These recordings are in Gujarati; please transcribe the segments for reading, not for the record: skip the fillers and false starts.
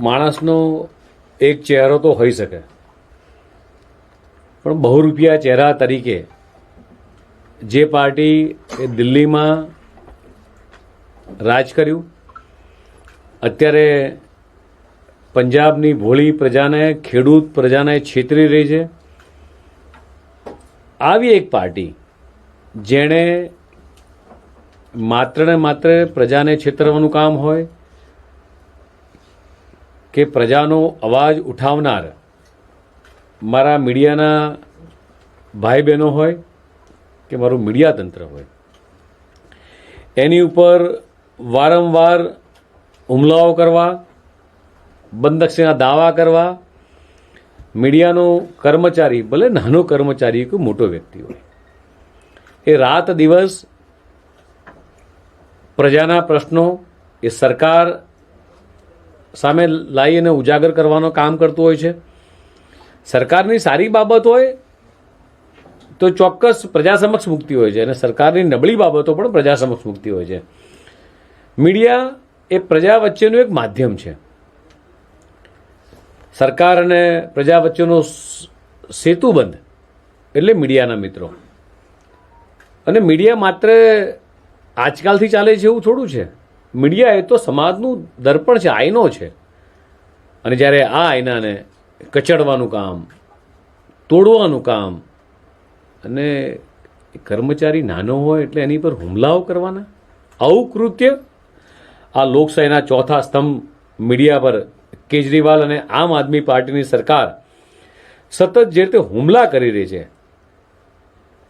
માણસનો એક ચહેરો તો હોઈ શકે, પણ બહુરૂપિયા ચહેરા તરીકે જે પાર્ટી એ દિલ્હીમાં રાજ કર્યું, અત્યારે પંજાબની ભોળી પ્રજાને, ખેડૂત પ્રજાને છેતરી રહી છે, આવી એક પાર્ટી જેણે માત્ર ને માત્ર પ્રજાને છેતરવાનું કામ હોય કે પ્રજાનો અવાજ ઉઠાવનાર મારા મીડિયાના ભાઈ બહેનો હોય કે મારું મીડિયા તંત્ર હોય, એની ઉપર વારંવાર હુમલાઓ કરવા, બંદક્ષીના દાવા કરવા, મીડિયાનો કર્મચારી, ભલે નાનો કર્મચારી કે મોટો વ્યક્તિ હોય, એ રાત દિવસ પ્રજાના પ્રશ્નો એ સરકાર સામે લાવી અને ઉજાગર કરવાનો કામ કરતું હોય છે. સરકારની સારી બાબત હોય તો ચોક્કસ પ્રજા સમક્ષ મૂકતી હોય છે અને સરકારની નબળી બાબતો પણ પ્રજા સમક્ષ મૂકતી હોય છે. મીડિયા એ પ્રજા વચ્ચેનું એક માધ્યમ છે. સરકાર અને પ્રજા વચ્ચેનો સેતુબંધ એટલે મીડિયાના મિત્રો. અને મીડિયા માત્ર આજકાલથી ચાલે છે એવું થોડું છે. મીડિયા એ તો સમાજનું દર્પણ છે, આઈનો છે. અને જ્યારે આ આઈનાને કચડવાનું કામ, તોડવાનું કામ, અને કર્મચારી નાનો હોય એટલે એની પર હુમલાઓ કરવાના, આવું કૃત્ય આ લોકશાહીના ચોથા સ્તંભ મીડિયા પર કેજરીવાલ અને આમ આદમી પાર્ટીની સરકાર સતત જે રીતે હુમલા કરી રહી છે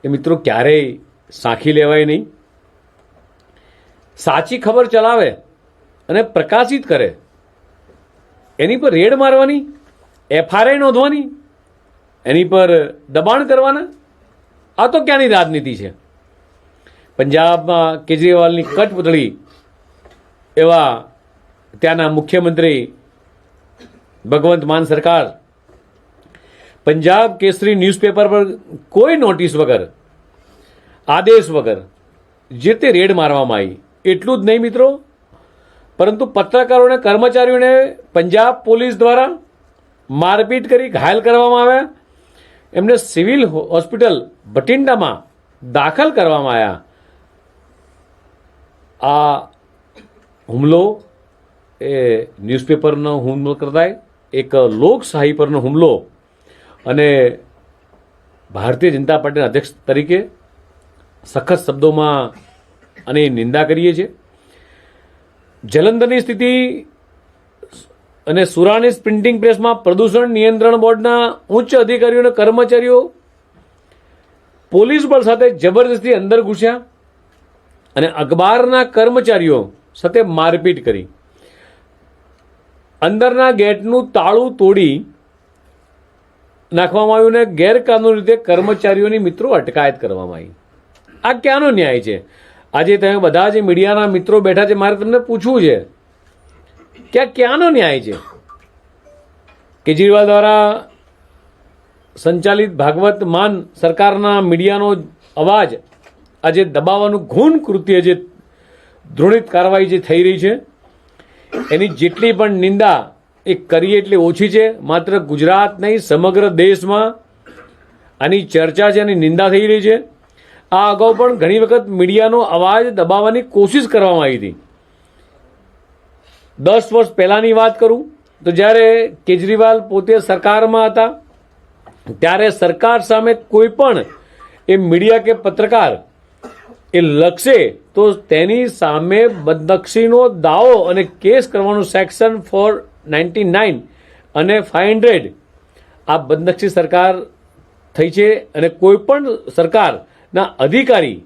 એ મિત્રો ક્યારેય સાંખી લેવાય નહીં. સાચી ખબર ચલાવે અને પ્રકાશિત કરે એની પર રેડ મારવાની, એફઆરઆઈ નોંધવાની, એની પર દબાણ કરવાના, આ તો ક્યાંની રાજનીતિ છે? પંજાબમાં કેજરીવાલની કઠપૂતળી એવા ત્યાંના મુખ્યમંત્રી ભગવંત માન સરકાર પંજાબ કેસરી ન્યૂઝપેપર પર કોઈ નોટિસ વગર, આદેશ વગર જે તે રેડ મારવામાં આવી. એટલું જ નહીં મિત્રો, પરંતુ પત્રકારોને, કર્મચારીઓને પંજાબ પોલીસ દ્વારા મારપીટ કરી ઘાયલ કરવામાં આવ્યા, એમને સિવિલ હોસ્પિટલ ભટિંડામાં દાખલ કરવામાં આવ્યા. આ હુમલો એ ન્યૂઝપેપરનો હુમલો કરતા એક લોકશાહી પરનો હુમલો અને ભારતીય જનતા પાર્ટીના અધ્યક્ષ તરીકે સખત શબ્દોમાં અને નિંદા કરીએ છીએ. જલંધરની સ્થિતિ અને સુરાની પ્રિન્ટિંગ પ્રેસમાં પ્રદૂષણ નિયંત્રણ બોર્ડના ઉચ્ચ અધિકારીઓ અને કર્મચારીઓ પોલીસ બળ સાથે જબરજસ્તી અંદર ઘૂસ્યા અને અખબારના કર્મચારીઓ સાથે મારપીટ કરી. અંદરના ગેટનું તાળું તોડી નાખવામાં આવ્યું અને ગેરકાનૂની રીતે કર્મચારીઓની મિત્રો અટકાયત કરવામાં આવી. આ ક્યાંનો ન્યાય છે? આજે તમે બધા જે મીડિયાના મિત્રો બેઠા છે, મારે તમને પૂછવું છે કે આ ક્યાંનો ન્યાય છે? કેજરીવાલ દ્વારા સંચાલિત ભાગવત માન સરકારના મીડિયાનો અવાજ આજે દબાવવાનું ઘૂન કૃત્ય, જે ધૃણિત કાર્યવાહી જે થઈ રહી છે, એની જેટલી પણ નિંદા એ કરીએ એટલી ઓછી છે. માત્ર ગુજરાત નહીં, સમગ્ર દેશમાં આની ચર્ચા છે, આની નિંદા થઈ રહી છે. આ અગાઉ પણ ઘણી વખત મીડિયાનો અવાજ દબાવવાની કોશિશ કરવામાં આવી હતી. 10 વર્ષ પહેલાંની વાત કરું તો જ્યારે કેજરીવાલ પોતે સરકારમાં હતા ત્યારે સરકાર સામે કોઈ પણ એ મીડિયા કે પત્રકાર એ લખશે તો તેની સામે બદનક્ષીનો દાવો અને કેસ કરવાનું સેક્શન 499 અને 500 આ બદનક્ષી સરકાર થઈ છે. અને કોઈ પણ સરકારના અધિકારી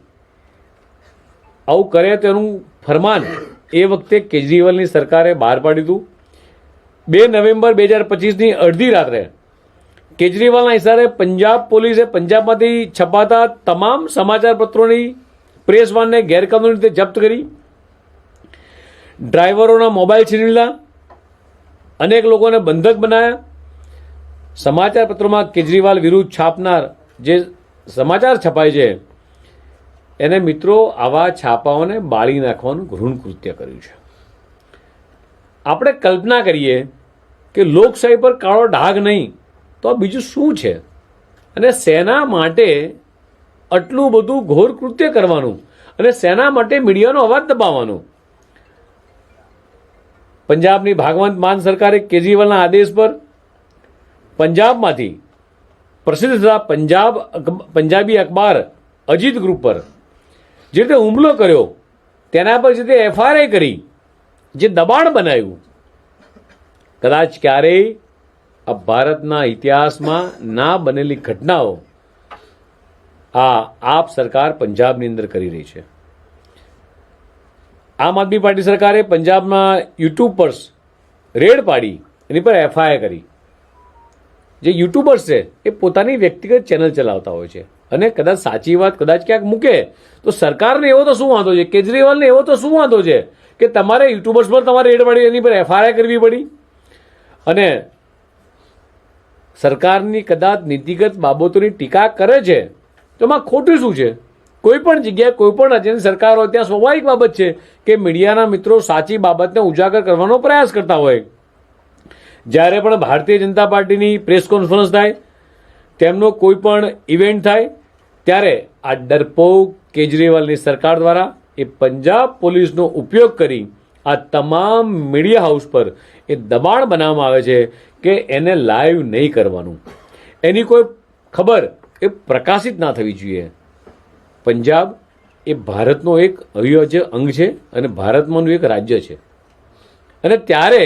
આવું કરે તેનું ફરમાન એ વખતે કેજરીવાલની સરકારે બહાર પાડ્યું હતું. 2 નવેમ્બર 2025ની અડધી રાત્રે કેજરીવાલના ઇશારે પંજાબ પોલીસે પંજાબમાંથી છપાતા તમામ સમાચાર પત્રોની પ્રેસ વાનને ગેરકાનૂની રીતે જપ્ત કરી, ડ્રાઈવરોના મોબાઈલ છીનવી લીધા, અનેક લોકોને બંધક બનાવ્યા. સમાચાર પત્રોમાં કેજરીવાલ વિરુદ્ધ છાપનાર જે સમાચાર છપાય છે એને મિત્રો આવા છાપાઓને બાળી નાખવાનું ઘૃણ કૃત્ય કર્યું છે. આપણે કલ્પના કરીએ કે લોકશાહી પર કાળો ડાઘ નહીં તો આ બીજું શું છે? અને શેના માટે આટલું બધું ઘોર કૃત્ય કરવાનું અને શેના માટે મીડિયાનો અવાજ દબાવવાનો? પંજાબની ભાગવંત માન સરકારે કેજરીવાલના આદેશ પર પંજાબમાંથી પ્રસિદ્ધ થતા પંજાબી અખબાર અજીત ગ્રુપ પર જે રીતે હુમલો કર્યો, તેના પર જે રીતે FIR કરી, જે દબાણ બનાવ્યું, કદાચ ક્યારેય આ ભારતના ઇતિહાસમાં ના બનેલી ઘટનાઓ આ આપ સરકાર પંજાબની અંદર કરી રહી છે. આમ આદમી પાર્ટી સરકારે પંજાબમાં યુટ્યુબ પર રેડ પાડી, એની પર FIR કરી. જે યુટ્યુબર્સ છે એ પોતાની વ્યક્તિગત ચેનલ ચલાવતા હોય છે અને કદાચ સાચી વાત કદાચ ક્યાંક મૂકે તો સરકારને એવો તો શું વાંધો છે, કેજરીવાલને એવો તો શું વાંધો છે કે તમારે યુટ્યુબર્સ પર તમારે રેડ પાડી, એની પર FIR કરવી પડી? અને સરકારની કદાચ નીતિગત બાબતોની ટીકા કરે છે તો એમાં ખોટું શું છે? કોઈ પણ જગ્યાએ કોઈ પણ રાજ્યની સરકાર હોય ત્યાં સ્વાભાવિક બાબત છે કે મીડિયાના મિત્રો સાચી બાબતને ઉજાગર કરવાનો પ્રયાસ કરતા હોય. જ્યારે પણ ભારતીય જનતા પાર્ટીની પ્રેસ કોન્ફરન્સ થાય, તેમનો કોઈ પણ ઇવેન્ટ થાય, ત્યારે આ ડરપોક કેજરીવાલની સરકાર દ્વારા એ પંજાબ પોલીસનો ઉપયોગ કરી આ તમામ મીડિયા હાઉસ પર એ દબાણ બનાવવામાં આવે છે કે એને લાઈવ નહીં કરવાનું, એની કોઈ ખબર એ પ્રકાશિત ના થવી જોઈએ. પંજાબ એ ભારતનો એક અવિભાજ્ય અંગ છે અને ભારતમાંનું એક રાજ્ય છે. અને ત્યારે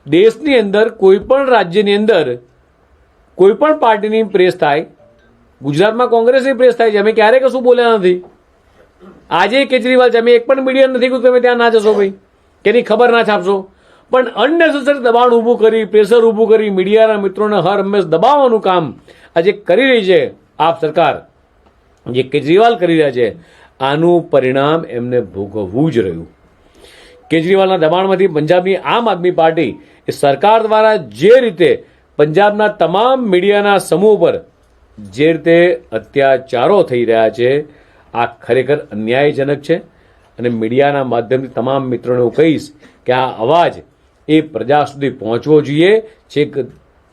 દેશની અંદર કોઈ પણ રાજ્યની અંદર કોઈ પણ પાર્ટીની પ્રેસ થાય, ગુજરાતમાં કોંગ્રેસની પ્રેસ થાય છે, અમે ક્યારેય કશું બોલ્યા નથી. આજે કેજરીવાલ છે, અમે એક પણ મીડિયા નથી કે તમે ત્યાં ના જશો ભાઈ, કે એની ખબર ના છાપશો. પણ અનનેસેસરી દબાણ ઊભું કરી, પ્રેશર ઊભું કરી, મીડિયાના મિત્રોને હર હંમેશ દબાવવાનું કામ આજે કરી રહી છે આપ સરકાર, જે કેજરીવાલ કરી રહ્યા છે, આનું પરિણામ એમને ભોગવવું જ રહ્યું. કેજરીવાલના દબાણમાંથી પંજાબની આમ આદમી પાર્ટી એ સરકાર દ્વારા જે રીતે પંજાબના તમામ મીડિયાના સમૂહ પર જે રીતે અત્યાચારો થઈ રહ્યા છે, આ ખરેખર અન્યાયજનક છે. અને મીડિયાના માધ્યમથી તમામ મિત્રોને હું કહીશ કે આ અવાજ એ પ્રજા સુધી પહોંચવો જોઈએ, છેક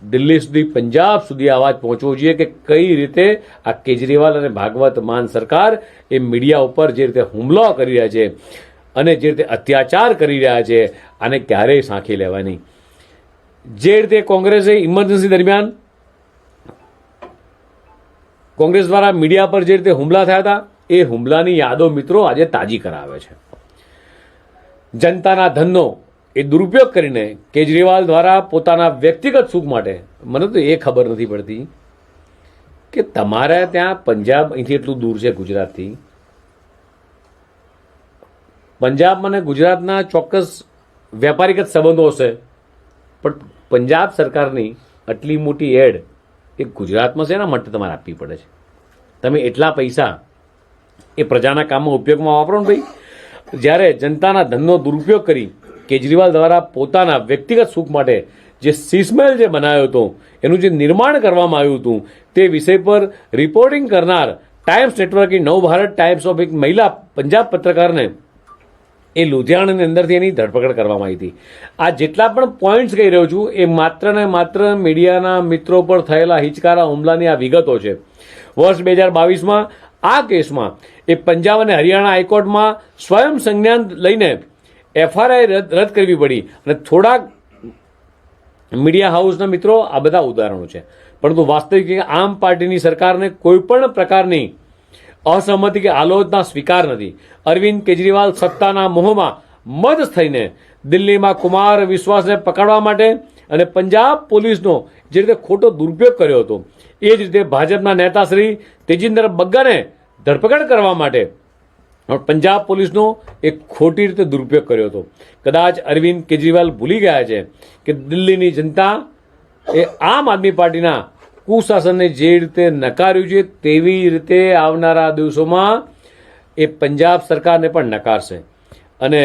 દિલ્હી સુધી, પંજાબ સુધી અવાજ પહોંચવો જોઈએ કે કઈ રીતે આ કેજરીવાલ અને ભાગવત માન સરકાર એ મીડિયા ઉપર જે રીતે હુમલો કરી રહ્યા છે અને જે રીતે અત્યાચાર કરી રહ્યા છે, આને ક્યારેય સાંખી લેવાની. જે રીતે કોંગ્રેસે ઇમરજન્સી દરમિયાન કોંગ્રેસ દ્વારા મીડિયા પર જે રીતે હુમલા થયા હતા, એ હુમલાની યાદો મિત્રો આજે તાજી કરાવે છે. જનતાના ધનનો એ દુરુપયોગ કરીને કેજરીવાલ દ્વારા પોતાના વ્યક્તિગત સુખ માટે, મને તો એ ખબર નથી પડતી કે તમારે ત્યાં પંજાબ અહીંથી એટલું દૂર છે ગુજરાતથી, પંજાબ અને ગુજરાતના ચોક્કસ વેપારીગત સંબંધો હશે, પણ પંજાબ સરકારની આટલી મોટી એડ એ ગુજરાતમાં છે, એના માટે તમારે આપવી પડે છે. તમે એટલા પૈસા એ પ્રજાના કામમાં ઉપયોગમાં વાપરો ને ભાઈ. જ્યારે જનતાના ધનનો દુરુપયોગ કરી કેજરીવાલ દ્વારા પોતાના વ્યક્તિગત સુખ માટે જે શીશમહેલ જે બનાવ્યો હતો, એનું જે નિર્માણ કરવામાં આવ્યું હતું, તે વિષય પર રિપોર્ટિંગ કરનાર ટાઈમ્સ નેટવર્કની નવભારત ટાઈમ્સ ઓફ એક મહિલા પંજાબ પત્રકારને એ લુધિયાણાની અંદરથી એની ધરપકડ કરવામાં આવી હતી. આ જેટલા પણ પોઈન્ટ્સ કહી રહ્યો છું એ માત્ર ને માત્ર મીડિયાના મિત્રો પર થયેલા હિચકારા હુમલાની આ વિગતો છે. વર્ષ 2022માં આ કેસમાં એ પંજાબ અને હરિયાણા હાઈકોર્ટમાં સ્વયં સંજ્ઞાન લઈને FIR રદ કરવી પડી. અને થોડાક મીડિયા હાઉસના મિત્રો આ બધા ઉદાહરણો છે. પરંતુ વાસ્તવિક આમ પાર્ટીની સરકારને કોઈ પણ પ્રકારની અસહમતિ કે આલોચના સ્વીકાર નથી. અરવિંદ કેજરીવાલ સત્તાના મોહમાં મદ થઈને દિલ્હીમાં કુમાર વિશ્વાસને પકડવા માટે અને પંજાબ પોલીસનો જે રીતે ખોટો દુરુપયોગ કર્યો હતો, એ જ રીતે ભાજપના નેતા શ્રી તેજિંદર બગ્ગાને ધરપકડ કરવા માટે પંજાબ પોલીસનો એક ખોટી રીતે દુરુપયોગ કર્યો હતો. કદાચ અરવિંદ કેજરીવાલ ભૂલી ગયા છે કે દિલ્હીની જનતા એ આમ આદમી પાર્ટીના કુશાસનને જે રીતે નકાર્યું છે, તેવી રીતે આવનારા દિવસોમાં એ પંજાબ સરકારને પણ નકારશે. અને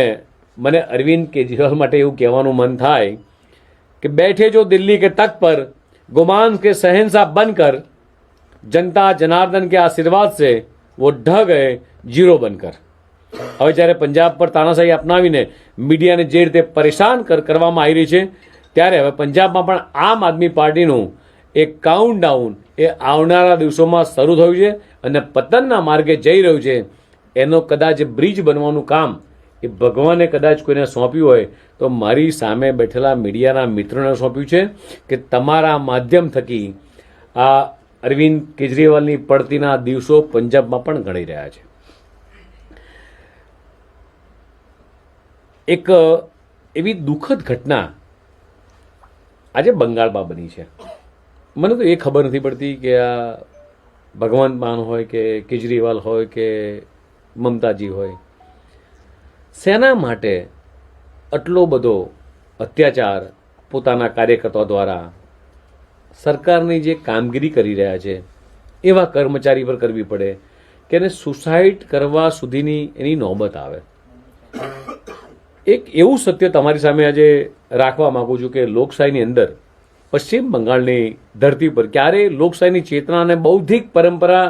મને અરવિંદ કેજરીવાલ માટે એવું કહેવાનું મન થાય કે બેઠે જો દિલ્હી કે તખ્ત પર गुमान के शहंशाह बनकर जनता जनार्दन के आशीर्वाद से वो ढह गए जीरो बनकर. હવે જ્યારે પંજાબ પર તાનાશાહી અપનાવીને મીડિયાને જે રીતે પરેશાન કરવામાં આવી રહી છે, ત્યારે હવે પંજાબમાં પણ આમ આદમી પાર્ટીનું એક કાઉન્ટડાઉન એ આવનારા દિવસોમાં શરૂ થયું છે અને પતનના માર્ગે જઈ રહ્યું છે. એનો કદાચ બ્રિજ બનવાનું કામ એ ભગવાને કદાચ કોઈને સોંપ્યું હોય તો મારી સામે બેઠેલા મીડિયાના મિત્રોને સોંપ્યું છે કે તમારા માધ્યમ થકી આ અરવિંદ કેજરીવાલની પડતીના દિવસો પંજાબમાં પણ ગણી રહ્યા છે. એક એવી દુઃખદ ઘટના આજે બંગાળમાં બની છે. મને તો એ ખબર નથી પડતી કે આ ભગવંત માન હોય કે કેજરીવાલ હોય કે મમતાજી હોય, શેના માટે આટલો બધો અત્યાચાર પોતાના કાર્યકર્તાઓ દ્વારા સરકારની જે કામગીરી કરી રહ્યા છે એવા કર્મચારી પર કરવી પડે કે એને સુસાઇડ કરવા સુધીની એની નોબત આવે. એક એવું સત્ય તમારી સામે આજે રાખવા માંગુ છું કે લોકશાહીની અંદર પશ્ચિમ બંગાળની ધરતી પર ક્યારેય લોકશાહીની ચેતના અને બૌદ્ધિક પરંપરા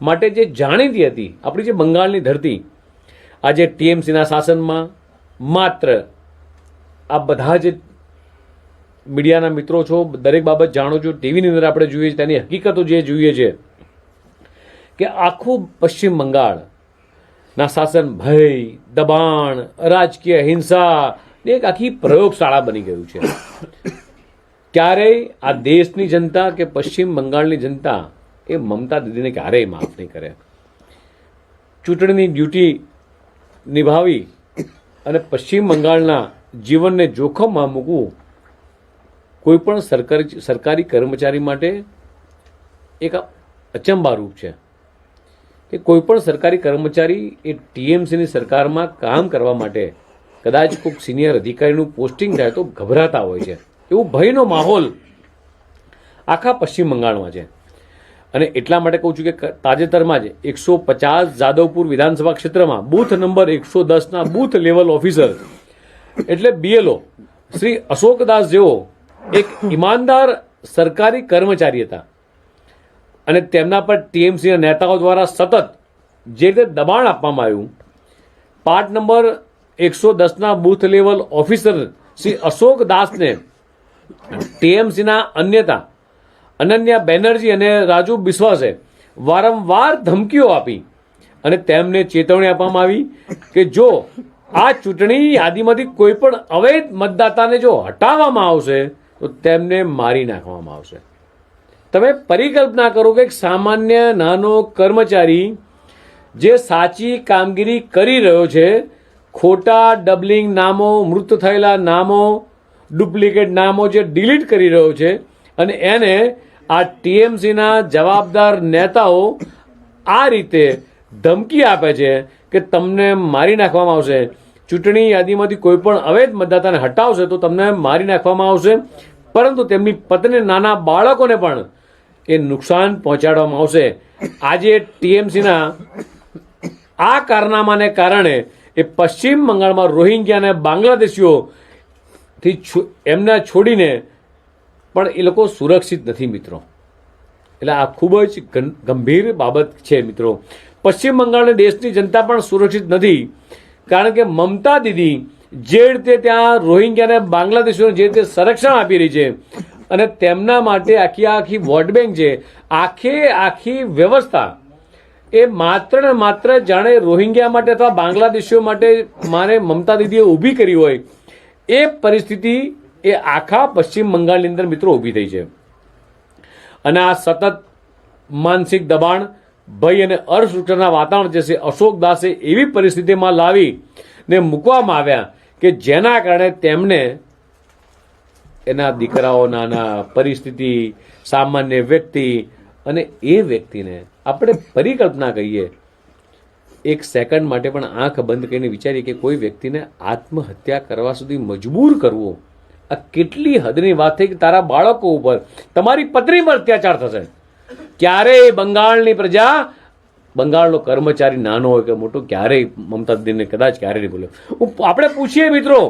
માટે જે જાણીતી હતી આપણી જે બંગાળની ધરતી, આજે ટીએમસીના શાસનમાં માત્ર આ બધા જે મીડિયાના મિત્રો છો, દરેક બાબત જાણો છો, ટીવીની અંદર આપણે જોઈએ છીએ તેની હકીકતો જે જોઈએ છે કે આખું પશ્ચિમ બંગાળના શાસન ભય, દબાણ, રાજકીય હિંસા એક આખી પ્રયોગશાળા બની ગયું છે. ક્યારેય આ દેશની જનતા કે પશ્ચિમ બંગાળની જનતા એ મમતા દીદીને ક્યારેય માફ નહીં કરે. ચૂંટણીની ડ્યુટી નિભાવી અને પશ્ચિમ બંગાળના જીવનને જોખમમાં મૂકવું કોઈ પણ સરકારી કર્મચારી માટે એક અચંબારૂપ છે કે કોઈ પણ સરકારી કર્મચારી એ ટીએમસીની સરકારમાં કામ કરવા માટે કદાચ કોઈક સિનિયર અધિકારીનું પોસ્ટિંગ થાય તો ગભરાતા હોય છે. એવું ભયનો માહોલ આખા પશ્ચિમ બંગાળમાં છે. અને એટલા માટે કહું છું કે તાજેતરમાં જ 150 જાદવપુર વિધાનસભા ક્ષેત્રમાં બૂથ નંબર 110ના બૂથ લેવલ ઓફિસર એટલે BLO શ્રી અશોકદાસ જેવો એક ઈમાનદાર સરકારી કર્મચારી હતા અને તેમના પર ટીએમસીના નેતાઓ દ્વારા સતત જે રીતે દબાણ આપવામાં આવ્યું. પાર્ટ નંબર 110ના booth level officer Shri Ashok દાસને ટીએમસીના અનન્યા બેનર્જી અને રાજુ બિસ્વાસે વારંવાર ધમકીઓ આપી અને તેમને ચેતવણી આપવામાં આવી કે જો આ ચૂંટણી યાદીમાંથી કોઈ પણ અવૈધ મતદાતાને જો હટાવવામાં આવશે તો તેમને મારી નાખવામાં આવશે. તમે પરિકલ્પના કરો કે એક સામાન્ય નાનો કર્મચારી જે સાચી કામગીરી કરી રહ્યો છે, ખોટા ડબલિંગ નામો, મૃત થયેલા નામો, ડુપ્લિકેટ નામો જે ડિલીટ કરી રહ્યો છે અને એને આ ટીએમસીના જવાબદાર નેતાઓ આ રીતે ધમકી આપે છે કે તમને મારી નાખવામાં આવશે, ચૂંટણી યાદીમાંથી કોઈ પણ અવૈધ મતદાતાને હટાવશે તો તમને મારી નાખવામાં આવશે, પરંતુ તેમની પત્ની, નાના બાળકોને પણ એ નુકસાન પહોંચાડવામાં આવશે. આજે ટીએમસીના આ કારનામાને કારણે એ પશ્ચિમ બંગાળમાં રોહિંગ્યા અને બાંગ્લાદેશીઓથી એમને છોડીને પણ એ લોકો સુરક્ષિત નથી મિત્રો. એટલે આ ખૂબ જ ગંભીર બાબત છે મિત્રો. પશ્ચિમ બંગાળની દેશની જનતા પણ સુરક્ષિત નથી, કારણ કે મમતા દીદી જે રીતે ત્યાં રોહિંગ્યા અને બાંગ્લાદેશીઓને જે રીતે સંરક્ષણ આપી રહી છે અને તેમના માટે આખી વોટ બેંક છે, આખી વ્યવસ્થા એ માત્ર ને માત્ર જાણે રોહિંગ્યા માટે અથવા બાંગ્લાદેશીઓ માટે મારે મમતા દીદીએ ઊભી કરી હોય એ પરિસ્થિતિ એ આખા પશ્ચિમ બંગાળની અંદર મિત્રો ઊભી થઈ છે. અને આ સતત માનસિક દબાણ, ભય અને અસુરક્ષાના વાતાવરણ જે છે અશોક દાસે એવી પરિસ્થિતિમાં લાવી ને મૂકવામાં આવ્યા કે જેના કારણે તેમને એના દીકરાઓ, નાના પરિસ્થિતિ, સામાન્ય વ્યક્તિ અને એ વ્યક્તિને આપણે પરિકલ્પના કહીએ, એક સેકન્ડ માટે પણ આંખ બંધ કરીને વિચારીએ કે કોઈ વ્યક્તિને આત્મહત્યા કરવા સુધી મજબૂર કરવો, આ કેટલી હદની વાત થઈ કે તારા બાળકો ઉપર, તમારી પત્ની પર અત્યાચાર થશે. ક્યારેય બંગાળની પ્રજા, બંગાળનો કર્મચારી નાનો હોય કે મોટો, ક્યારેય મમતા દીદીને કદાચ ક્યારેય નહીં બોલ્યો. આપણે પૂછીએ મિત્રો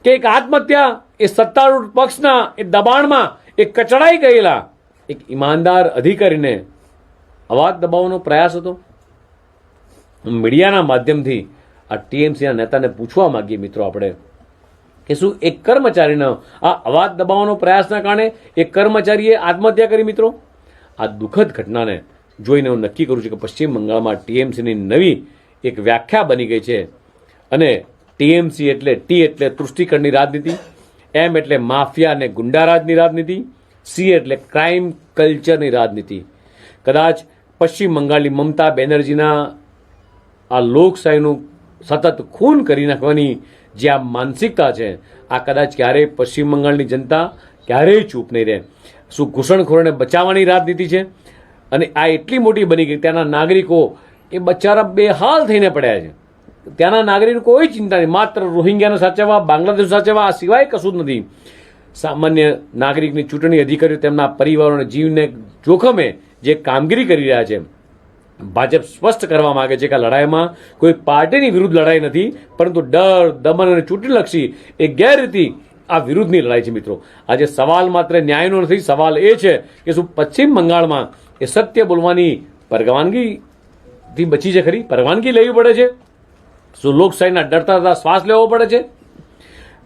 કે એક આત્મહત્યા એ સત્તારૂઢ પક્ષના એ દબાણમાં એક કચડાઈ ગયેલા એક ઈમાનદાર અધિકારીને અવાજ દબાવવાનો પ્રયાસ હતો. મીડિયાના માધ્યમથી આ ટીએમસીના નેતાને પૂછવા માંગીએ મિત્રો આપણે કે શું એક કર્મચારીનો આ અવાજ દબાવવાનો પ્રયાસના કારણે એક કર્મચારીએ આત્મહત્યા કરી મિત્રો? આ દુઃખદ ઘટનાને જોઈને હું નક્કી કરું છું કે પશ્ચિમ બંગાળમાં ટીએમસીની નવી એક વ્યાખ્યા બની ગઈ છે. અને ટીએમસી એટલે ટી એટલે તૃષ્ટિકરણની રાજનીતિ, એમ એટલે માફિયા અને ગુંડારાજની રાજનીતિ, સી એટલે ક્રાઇમ કલ્ચરની રાજનીતિ. કદાચ પશ્ચિમ બંગાળની મમતા બેનર્જીના આ લોકશાહીનું સતત ખૂન કરી નાખવાની જે આ માનસિકતા છે, આ કદાચ ક્યારેય પશ્ચિમ બંગાળની જનતા ક્યારેય ચૂપ નહીં રહે. શું ઘૂસણખોરોને બચાવવાની રાજનીતિ છે? અને આ એટલી મોટી બની ગઈ, ત્યાંના નાગરિકો એ બચારા બેહાલ થઈને પડ્યા છે. ત્યાંના નાગરિકો કોઈ ચિંતા નહીં, માત્ર રોહિંગ્યાને સાચવવા, બાંગ્લાદેશ સાચવવા, આ સિવાય કશું જ નથી. સામાન્ય નાગરિકની ચૂંટણી અધિકારીઓ તેમના પરિવારોના જીવને જોખમે જે કામગીરી કરી રહ્યા છે. ભાજપ સ્પષ્ટ કરવા માંગે છે કે આ લડાઈમાં કોઈ પાર્ટીની વિરુદ્ધ લડાઈ નથી, પરંતુ ડર, દમન અને ચૂંટણીલક્ષી એ ગેરરીતિ આ વિરુદ્ધની લડાઈ છે મિત્રો. આજે સવાલ માત્ર ન્યાયનો નથી, સવાલ એ છે કે શું પશ્ચિમ બંગાળમાં એ સત્ય બોલવાની પરવાનગીથી બચી છે ખરી? પરવાનગી લેવી પડે છે? શું લોકશાહીના ડરતા ડરતા શ્વાસ લેવો પડે છે?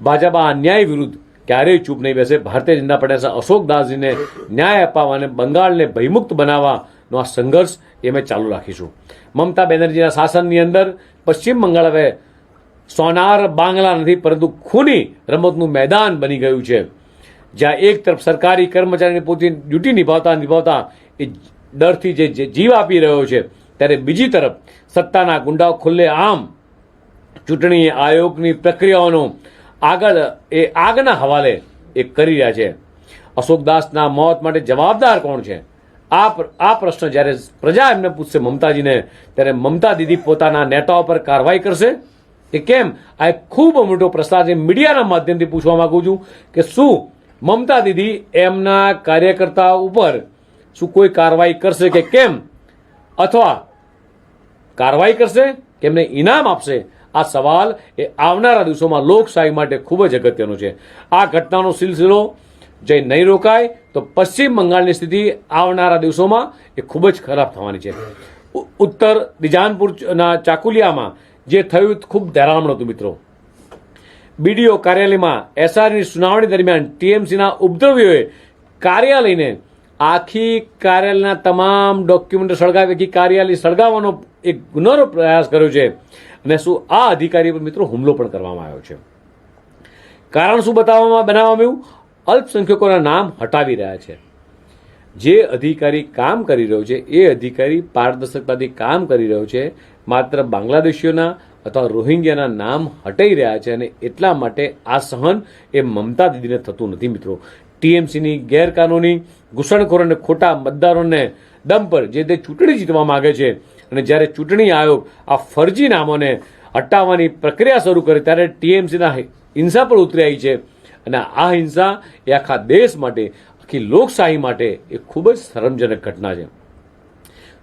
ભાજપ આ અન્યાય વિરુદ્ધ ક્યારેય ચૂપ નહીં બેસે. ભારતીય જનતા પાર્ટી અશોક દાસજીને ન્યાય અપાવવા અને બંગાળને ભયમુક્ત બનાવવાનો આ સંઘર્ષ એ અમે ચાલુ રાખીશું. મમતા બેનર્જીના શાસનની અંદર પશ્ચિમ બંગાળ હવે સોનાર બાંગ્લા નથી, પરંતુ ખૂની રમતનું મેદાન બની ગયું છે, જ્યાં એક તરફ સરકારી કર્મચારીની પોતાની ડ્યુટી નિભાવતા એ ડરથી જે જીવ આપી રહ્યો છે, ત્યારે બીજી તરફ સત્તાના ગુંડાઓ ખુલ્લે આમ ચૂંટણી આયોગની પ્રક્રિયાઓનો આગના હવાલે એ કરી રહ્યા છે. અશોકદાસના મોત માટે જવાબદાર કોણ છે? આ પ્રશ્ન જ્યારે પ્રજા એમને પૂછશે મમતાજીને, ત્યારે મમતા દીદી પોતાના નેતાઓ પર કાર્યવાહી કરશે કે કેમ? આ એક ખૂબ મોટો પ્રશ્ન છે. મીડિયાના માધ્યમથી પૂછવા માંગુ છું કે શું મમતા દીદી એમના કાર્યકર્તાઓ ઉપર શું કોઈ કાર્યવાહી કરશે કે કેમ? અથવા કાર્યવાહી કરશે કે એમને ઇનામ આપશે? આ સવાલ એ આવનારા દિવસોમાં લોકશાહી માટે ખૂબ જ અગત્યનો છે. આ ઘટનાનો સિલસિલો જે નહીં રોકાય તો પશ્ચિમ બંગાળની સ્થિતિ આવનારા દિવસોમાં એ ખૂબ જ ખરાબ થવાની છે. ઉત્તર દિજાનપુરના ચાકુલિયામાં જે થયું ખૂબ ડરામણું હતું મિત્રો. બીડીઓ કાર્યાલયમાં એસઆરની સુનાવણી દરમિયાન ટીએમસીના ઉપદ્રવીઓએ કાર્યાલયને આખી કાર્યાલયના તમામ ડોક્યુમેન્ટ સળગાવી કાર્યાલય સળગાવવાનો એક ગુનાનો પ્રયાસ કર્યો છે. અને શું આ અધિકારી પર મિત્રો હુમલો પણ કરવામાં આવ્યો છે. કારણ શું બનાવવામાં આવ્યું? અલ્પસંખ્યકોના નામ હટાવી રહ્યા છે. જે અધિકારી કામ કરી રહ્યો છે એ અધિકારી પારદર્શકતાથી કામ કરી રહ્યો છે, માત્ર બાંગ્લાદેશીઓના અથવા રોહિંગ્યાના નામ હટાઈ રહ્યા છે. અને એટલા માટે આ સહન એ મમતા દીદીને થતું નથી મિત્રો. ટીએમસીની ગેરકાનૂની ઘૂસણખોર અને ખોટા મતદારોને દમ પર જે તે ચૂંટણી જીતવા માંગે છે, અને જ્યારે ચૂંટણી આયોગ આ ફરજી નામોને હટાવવાની પ્રક્રિયા શરૂ કરે ત્યારે ટીએમસીના હિંસા પર ઉતરી આવી છે. અને આ હિંસા એ આખા દેશ માટે, આખી લોકશાહી માટે એ ખૂબ જ શરમજનક ઘટના છે.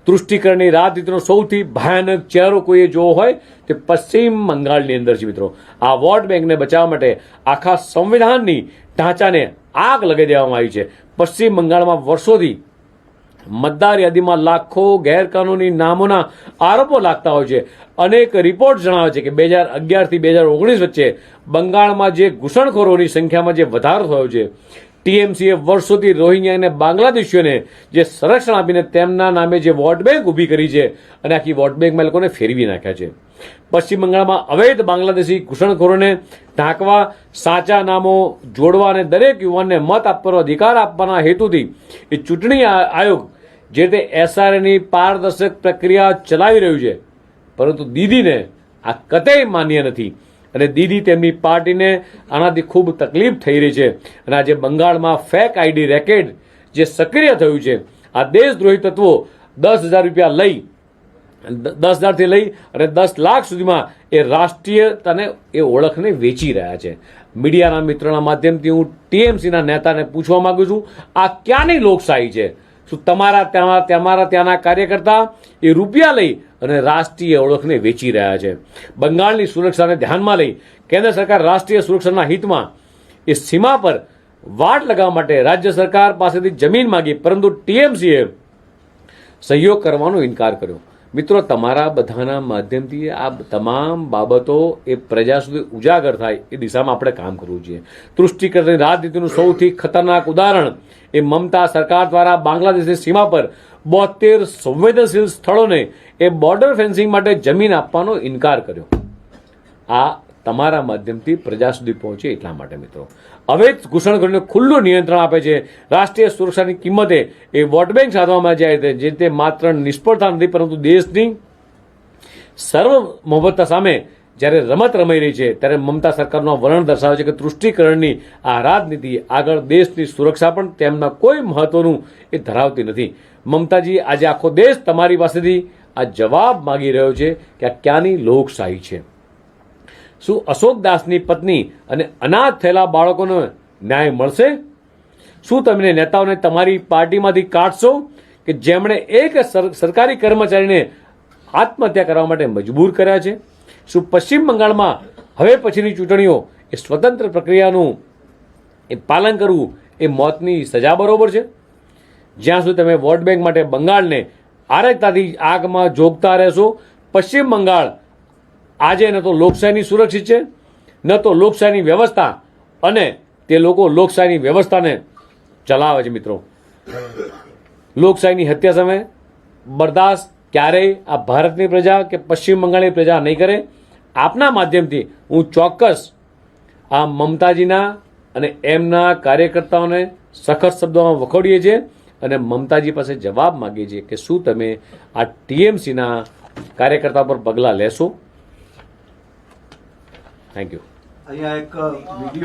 તૃષ્ટિકરણની રાજનીતિનો સૌથી ભયાનક ચહેરો કોઈએ જોવો હોય તે પશ્ચિમ બંગાળની અંદર છે મિત્રો. આ વોટ બેંકને બચાવવા માટે આખા સંવિધાનની ઢાંચાને આગ લગાવી દેવામાં આવી છે. પશ્ચિમ બંગાળમાં વર્ષોથી મતદાર યાદીમાં લાખો ગેરકાનૂની નામોના આરોપો લાગતા હોય છે. અનેક રિપોર્ટ જણાવે છે કે 2011થી 2019 વચ્ચે બંગાળમાં જે ઘૂસણખોરોની સંખ્યામાં જે વધારો થયો છે, ટીએમસીએ વર્ષોથી રોહિંગ્યા અને બાંગ્લાદેશીઓને જે સંરક્ષણ આપીને તેમના નામે જે વોટ બેંક ઊભી કરી છે, અને આખી વોટ બેંકમાં લોકોને ફેરવી નાખ્યા છે. પશ્ચિમ બંગાળમાં અવૈધ બાંગ્લાદેશી ઘૂસણખોરોને ઢાંકવા, સાચા નામો જોડવા અને દરેક યુવાનને મત આપવાનો અધિકાર આપવાના હેતુથી એ ચૂંટણી આયોગ જે તે એસઆરની પારદર્શક પ્રક્રિયા ચલાવી રહ્યું છે. પરંતુ દીદીને આ કતેય માન્ય નથી, અને દીદી તેમની પાર્ટીને આનાથી ખૂબ તકલીફ થઈ રહી છે. અને આજે બંગાળમાં ફેક આઈડી રેકેટ જે સક્રિય થયું છે, આ દેશદ્રોહી તત્વો 10,000 રૂપિયા લઈ 10,000થી લઈ અને 10 લાખ સુધીમાં એ રાષ્ટ્રીયતાને એ ઓળખને વેચી રહ્યા છે. મીડિયાના મિત્રોના માધ્યમથી હું ટીએમસીના નેતાને પૂછવા માંગુ છું, આ ક્યાંની લોકશાહી છે? શું તમારા ત્યાંના કાર્યકર્તા એ રૂપિયા લઈ અને રાષ્ટ્રીય ઓળખને વેચી રહ્યા છે? બંગાળની સુરક્ષાને ધ્યાનમાં લઈ કેન્દ્ર સરકાર રાષ્ટ્રીય સુરક્ષાના હિતમાં એ સીમા પર વાટ લગાવવા માટે રાજ્ય સરકાર પાસેથી જમીન માંગી, પરંતુ ટીએમસીએ સહયોગ કરવાનો ઇનકાર કર્યો. મિત્રો તમારા બધાના માધ્યમથી આ તમામ બાબતો એ પ્રજા સુધી ઉજાગર થાય એ દિશામાં આપણે કામ કરવું જોઈએ. તૃષ્ટિકરણની રાજનીતિનું સૌથી ખતરનાક ઉદાહરણ એ મમતા સરકાર દ્વારા બાંગ્લાદેશની સીમા પર 72 સંવેદનશીલ સ્થળોને એ બોર્ડર ફેન્સિંગ માટે જમીન આપવાનો ઇનકાર કર્યો. આ તમારા માધ્યમથી પ્રજા સુધી પહોંચે એટલા માટે મિત્રો. હવે ઘૂસણખોરીને ખુલ્લું નિયંત્રણ આપે છે. રાષ્ટ્રીય સુરક્ષાની કિંમતે એ વોટ બેંક સાધવામાં જાય છે, જે તે માત્ર નિષ્ફળતા નથી પરંતુ દેશની સર્વમહોત્તા સામે જ્યારે રમત રમાઈ રહી છે ત્યારે મમતા સરકારનો વર્ણન દર્શાવે છે કે તૃષ્ટિકરણની આ રાજનીતિ આગળ દેશની સુરક્ષા પણ તેમના કોઈ મહત્વનું એ ધરાવતી નથી. મમતાજી, આજે આખો દેશ તમારી પાસેથી આ જવાબ માગી રહ્યો છે કે આ ક્યાંની લોકશાહી છે. શું અશોક દાસની પત્ની અને અનાથ થયેલા બાળકોને ન્યાય મળશે? શું તમે નેતાઓને તમારી પાર્ટીમાંથી કાઢશો કે જેમણે એક સરકારી કર્મચારીને આત્મહત્યા કરવા માટે મજબૂર કર્યા છે? શું પશ્ચિમ બંગાળમાં હવે પછીની ચૂંટણીઓ એ સ્વતંત્ર પ્રક્રિયાનું એ પાલન કરવું એ મોતની સજા બરોબર છે? જ્યાં સુધી તમે વોટ બેંક માટે બંગાળને આરગતાથી આગમાં જોગતા રહેશો, પશ્ચિમ બંગાળ આજે ન તો લોકશાહીની સુરક્ષિત છે, ન તો લોકશાહીની વ્યવસ્થા, અને તે લોકો લોકશાહીની વ્યવસ્થાને ચલાવે છે. મિત્રો, લોકશાહીની હત્યા સામે બરદાસ્ત ક્યારેય આ ભારતની પ્રજા કે પશ્ચિમ બંગાળની પ્રજા નહીં કરે. આપના માધ્યમથી હું ચોક્કસ આ મમતાજીના અને એમના કાર્યકર્તાઓને સખત શબ્દોમાં વખોડીએ છીએ અને મમતાજી પાસે જવાબ માગીએ છીએ કે શું તમે આ ટીએમસીના કાર્યકર્તા પર પગલાં લેશો? Thank you. અહીંયા એક વિડીયો